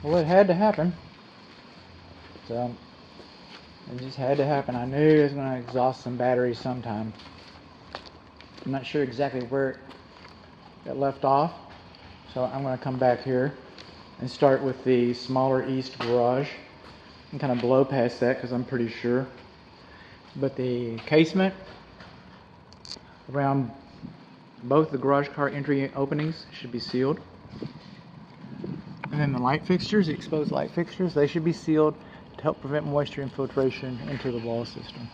Well, it had to happen. So it just had to happen. I knew it was going to exhaust some batteries sometime. I'm not sure exactly where it left off, so I'm going to come back here and start with the smaller east garage and kind of blow past that because I'm pretty sure. But the casement around both the garage car entry openings should be sealed. And then the light fixtures, the exposed light fixtures, they should be sealed to help prevent moisture infiltration into the wall system.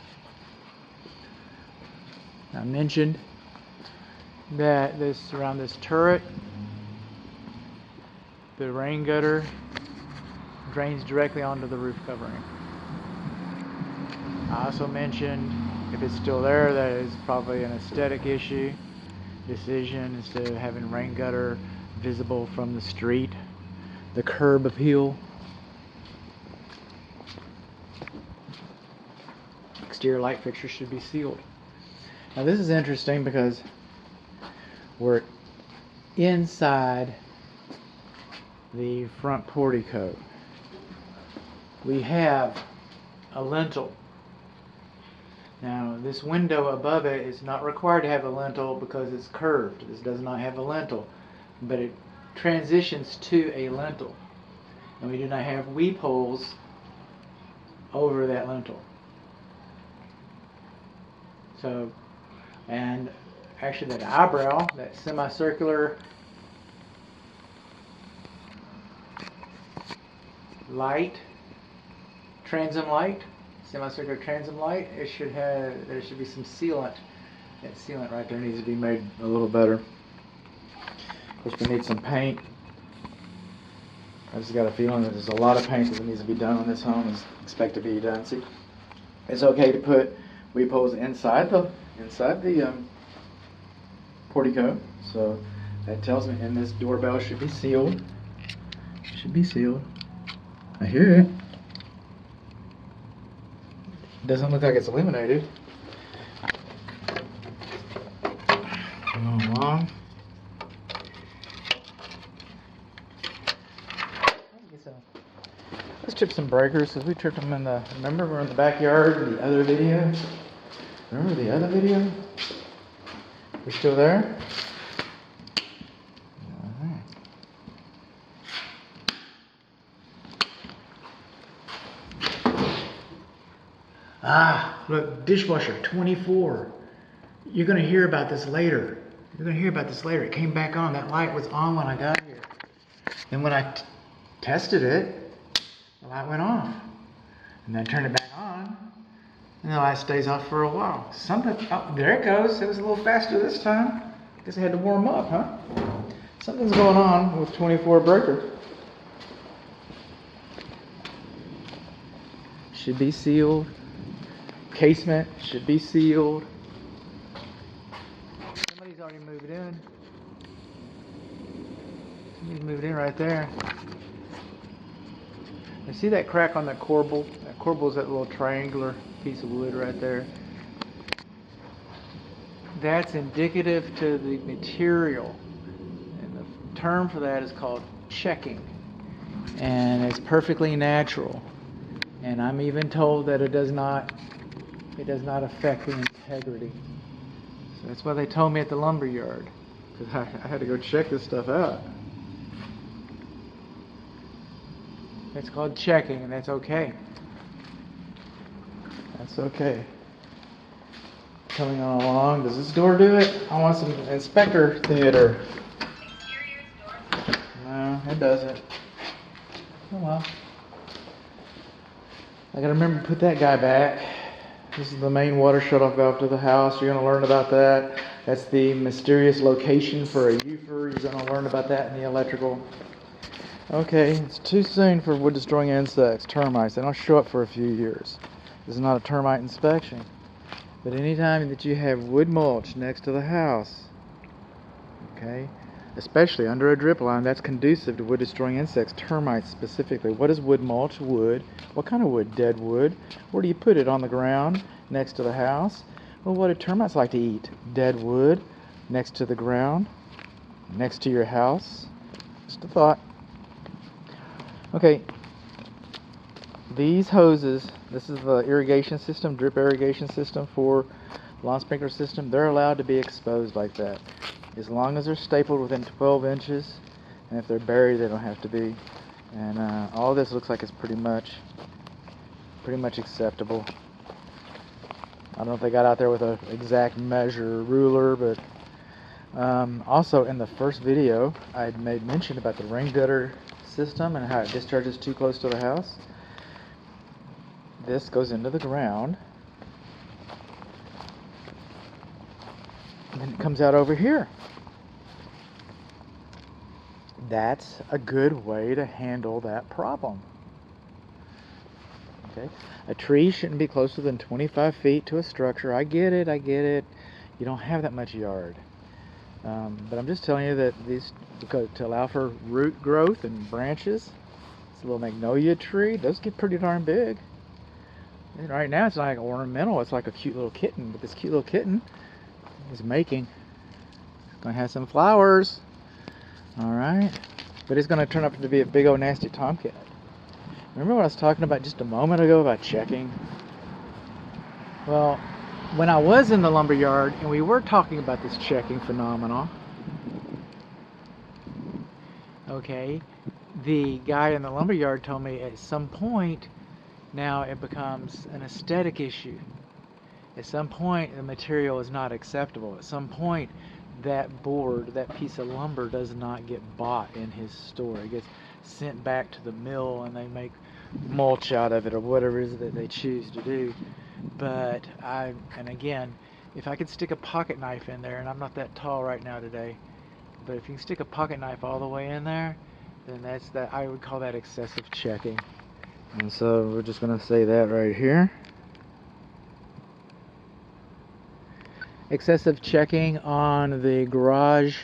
I mentioned that around this turret, the rain gutter drains directly onto the roof covering. I also mentioned, if it's still there, that is probably an aesthetic issue decision instead of having rain gutter visible from the street. The curb appeal. Exterior light fixtures should be sealed. Now this is interesting because we're inside the front portico. We have a lintel. Now this window above it is not required to have a lintel because it's curved. This does not have a lintel, but it transitions to a lintel, and we do not have weep holes over that lintel. So, and actually that eyebrow, that semicircular light, transom light, semicircular transom light, there should be some sealant. That sealant right there needs to be made a little better. Of course, we need some paint. I just got a feeling that there's a lot of paint that needs to be done on this home. It's expected to be done. See, it's okay to put weep holes inside the portico. So that tells me, and this doorbell should be sealed. Should be sealed. I hear it. Doesn't look like it's illuminated. Going along. Let's chip some breakers because we tripped them remember we're in the backyard in the other video? Remember the other video? We're still there? Alright. Look, dishwasher 24. You're going to hear about this later. It came back on. That light was on when I got here. Then when I tested it, the light went off. And then turned it back on, and the light stays off for a while. There it goes. It was a little faster this time. Guess I had to warm up, huh? Something's going on with 24 breaker. Should be sealed. Casement should be sealed. Somebody's already moved in. Somebody's moved in right there. You see that crack on that corbel? That corbel is that little triangular piece of wood right there. That's indicative to the material. And the term for that is called checking. And it's perfectly natural. And I'm even told that it does not affect the integrity. So that's why they told me at the lumber yard. Because I had to go check this stuff out. It's called checking, and that's okay. That's okay. Coming on along. Does this door do it? I want some inspector theater. No, it doesn't. Oh well. I gotta remember to put that guy back. This is the main water shutoff valve to the house. You're gonna learn about that. That's the mysterious location for a UFER. You're gonna learn about that in the electrical. Okay, it's too soon for wood-destroying insects, termites. They don't show up for a few years. This is not a termite inspection. But anytime that you have wood mulch next to the house, okay, especially under a drip line, that's conducive to wood-destroying insects, termites specifically. What is wood mulch? Wood. What kind of wood? Dead wood. Where do you put it? On the ground, next to the house? Well, what do termites like to eat? Dead wood, next to the ground, next to your house. Just a thought. Okay, these hoses, this is the irrigation system, drip irrigation system for lawn sprinkler system. They're allowed to be exposed like that, as long as they're stapled within 12 inches, and if they're buried, they don't have to be. And all this looks like it's pretty much acceptable. I don't know if they got out there with an exact measure ruler, but also in the first video, I had made mention about the rain gutter system and how it discharges too close to the house. This goes into the ground, and then it comes out over here. That's a good way to handle that problem. Okay, a tree shouldn't be closer than 25 feet to a structure. I get it. You don't have that much yard. But I'm just telling you that these, because to allow for root growth and branches, this little magnolia tree, those get pretty darn big. And right now it's not like ornamental, it's like a cute little kitten, but this cute little kitten is gonna have some flowers. Alright, but it's gonna turn up to be a big old nasty tomcat. Remember what I was talking about just a moment ago about checking? Well, when I was in the lumber yard and we were talking about this checking phenomenon, okay, the guy in the lumber yard told me at some point now it becomes an aesthetic issue. At some point the material is not acceptable. At some point that board, that piece of lumber does not get bought in his store. It gets sent back to the mill and they make mulch out of it or whatever it is that they choose to do. But and again, if I could stick a pocket knife in there, and I'm not that tall right now today, but if you can stick a pocket knife all the way in there, then I would call that excessive checking. And so we're just going to say that right here. Excessive checking on the garage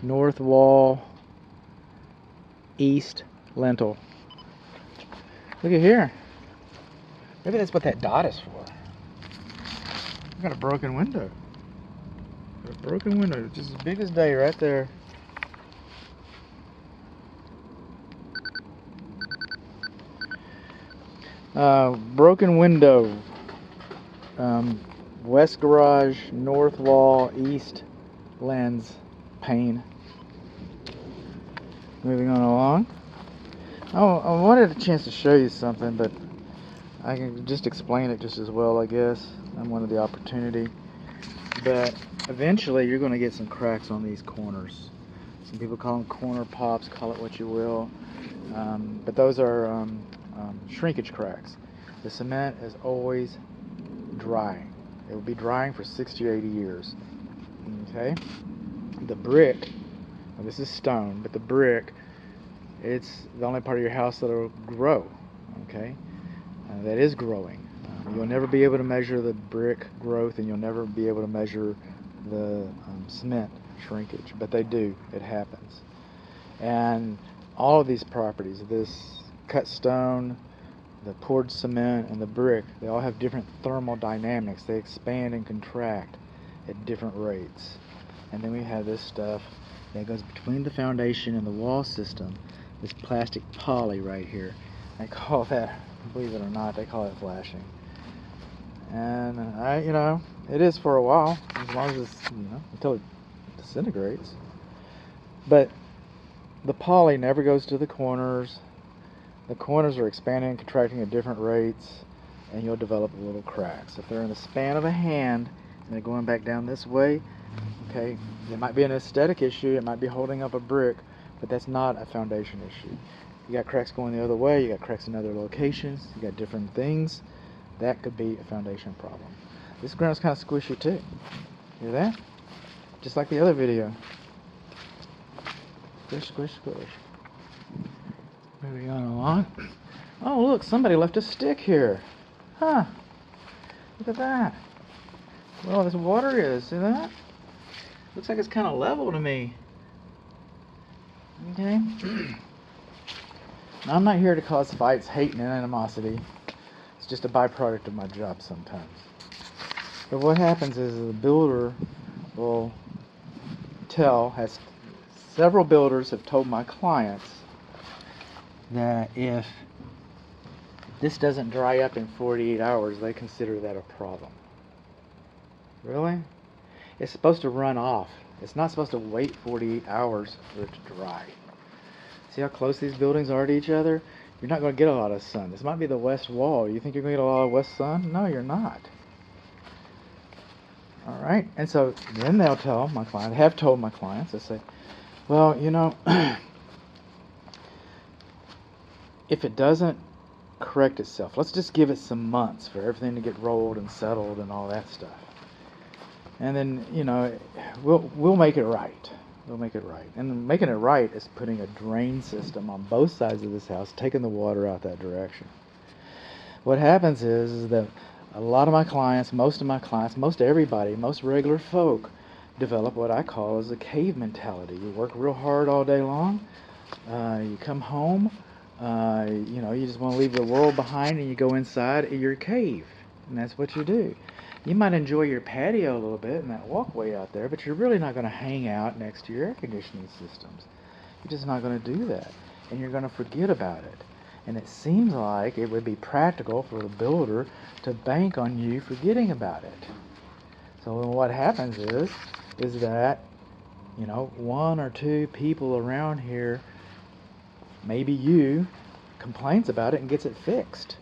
north wall east lintel. Look at here. Maybe that's what that dot is for. I've got a broken window. Just as big as day right there. Broken window. West garage, north wall, east lens pane. Moving on along. Oh, I wanted a chance to show you something, but I can just explain it just as well, I guess. I wanted the opportunity. But eventually you're going to get some cracks on these corners. Some people call them corner pops, call it what you will. But those are shrinkage cracks. The cement is always drying. It will be drying for 60 or 80 years. Okay? The brick, well, this is stone, but the brick, it's the only part of your house that will grow. Okay? That is growing. You'll never be able to measure the brick growth, and you'll never be able to measure the cement shrinkage, but they do. It happens. And all of these properties, this cut stone, the poured cement, and the brick, they all have different thermal dynamics. They expand and contract at different rates. And then we have this stuff that goes between the foundation and the wall system, this plastic poly right here. I call that, believe it or not, they call it flashing. And it is for a while, as long as it's, until it disintegrates. But the poly never goes to the corners. The corners are expanding and contracting at different rates, and you'll develop little cracks. If they're in the span of a hand and they're going back down this way, okay, it might be an aesthetic issue, it might be holding up a brick, but that's not a foundation issue. You got cracks going the other way, you got cracks in other locations, you got different things. That could be a foundation problem. This ground's kind of squishy too. Hear that? Just like the other video. Squish, squish, squish. Moving on along. Oh, look, somebody left a stick here. Huh. Look at that. Well, this water is. See that? Looks like it's kind of level to me. Okay. Now, I'm not here to cause fights, hate, and animosity. It's just a byproduct of my job sometimes. But what happens is the builder will several builders have told my clients that if this doesn't dry up in 48 hours, they consider that a problem. Really? It's supposed to run off. It's not supposed to wait 48 hours for it to dry. See how close these buildings are to each other? You're not going to get a lot of sun. This might be the west wall. You think you're going to get a lot of west sun? No, you're not. All right? And so then they'll tell my client, have told my clients, they say, well, you know, if it doesn't correct itself, let's just give it some months for everything to get rolled and settled and all that stuff. And then, you know, we'll make it right. We'll make it right. And making it right is putting a drain system on both sides of this house, taking the water out that direction. What happens is that a lot of my clients, most everybody, most regular folk develop what I call as a cave mentality. You work real hard all day long. You come home, you know, you just want to leave the world behind and you go inside your cave. And that's what you do. You might enjoy your patio a little bit and that walkway out there, but you're really not going to hang out next to your air conditioning systems. You're just not going to do that. And you're going to forget about it. And it seems like it would be practical for the builder to bank on you forgetting about it. So what happens is that, you know, one or two people around here, maybe you, complains about it and gets it fixed.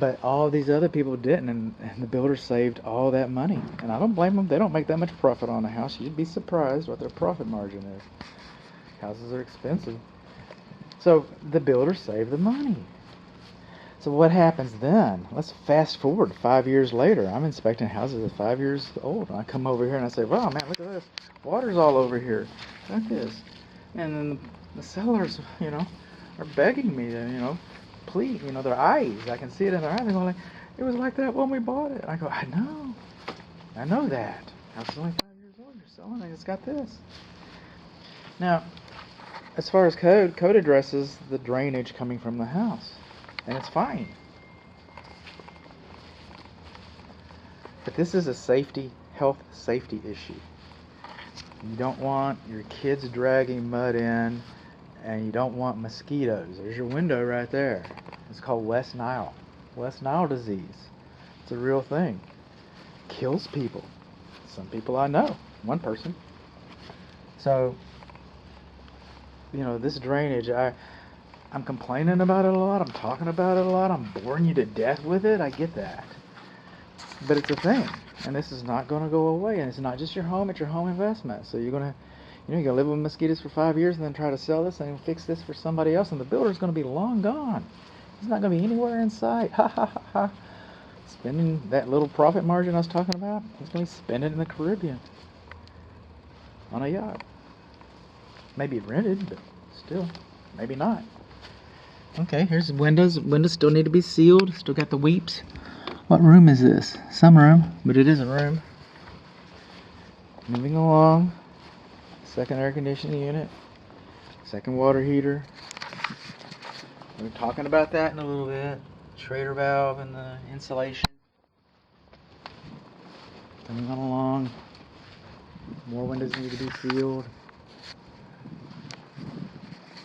But all these other people didn't, and the builder saved all that money. And I don't blame them. They don't make that much profit on a house. You'd be surprised what their profit margin is. Houses are expensive. So the builder saved the money. So what happens then? Let's fast forward 5 years later. I'm inspecting houses at 5 years old. And I come over here and I say, wow, man, look at this. Water's all over here. Look at this. And then the sellers, you know, are begging me to, you know, please, you know, their eyes, I can see it in their eyes. They're going like, it was like that when we bought it. I go, I know that. House is only 5 years old. You're selling it. It's got this. Now, as far as code addresses the drainage coming from the house, and it's fine. But this is a health safety issue. You don't want your kids dragging mud in, and you don't want mosquitoes. There's your window right there. It's called West Nile disease. It's a real thing. Kills people. Some people I know. One person. So, you know, this drainage, I'm complaining about it a lot. I'm talking about it a lot. I'm boring you to death with it. I get that. But it's a thing. And this is not going to go away. And it's not just your home. It's your home investment. So you're going to, you know, you're going to live with mosquitoes for 5 years and then try to sell this and fix this for somebody else. And the builder's going to be long gone. He's not going to be anywhere in sight. Ha, ha, ha, ha. Spending that little profit margin I was talking about, he's going to spend it in the Caribbean. On a yacht. Maybe rented, but still, maybe not. Okay, here's the windows. Windows still need to be sealed. Still got the weeps. What room is this? Some room, but it isn't room. Moving along. Second air conditioning unit. Second water heater. We're talking about that in a little bit. Schrader valve and the insulation. Coming on along. More windows need to be sealed.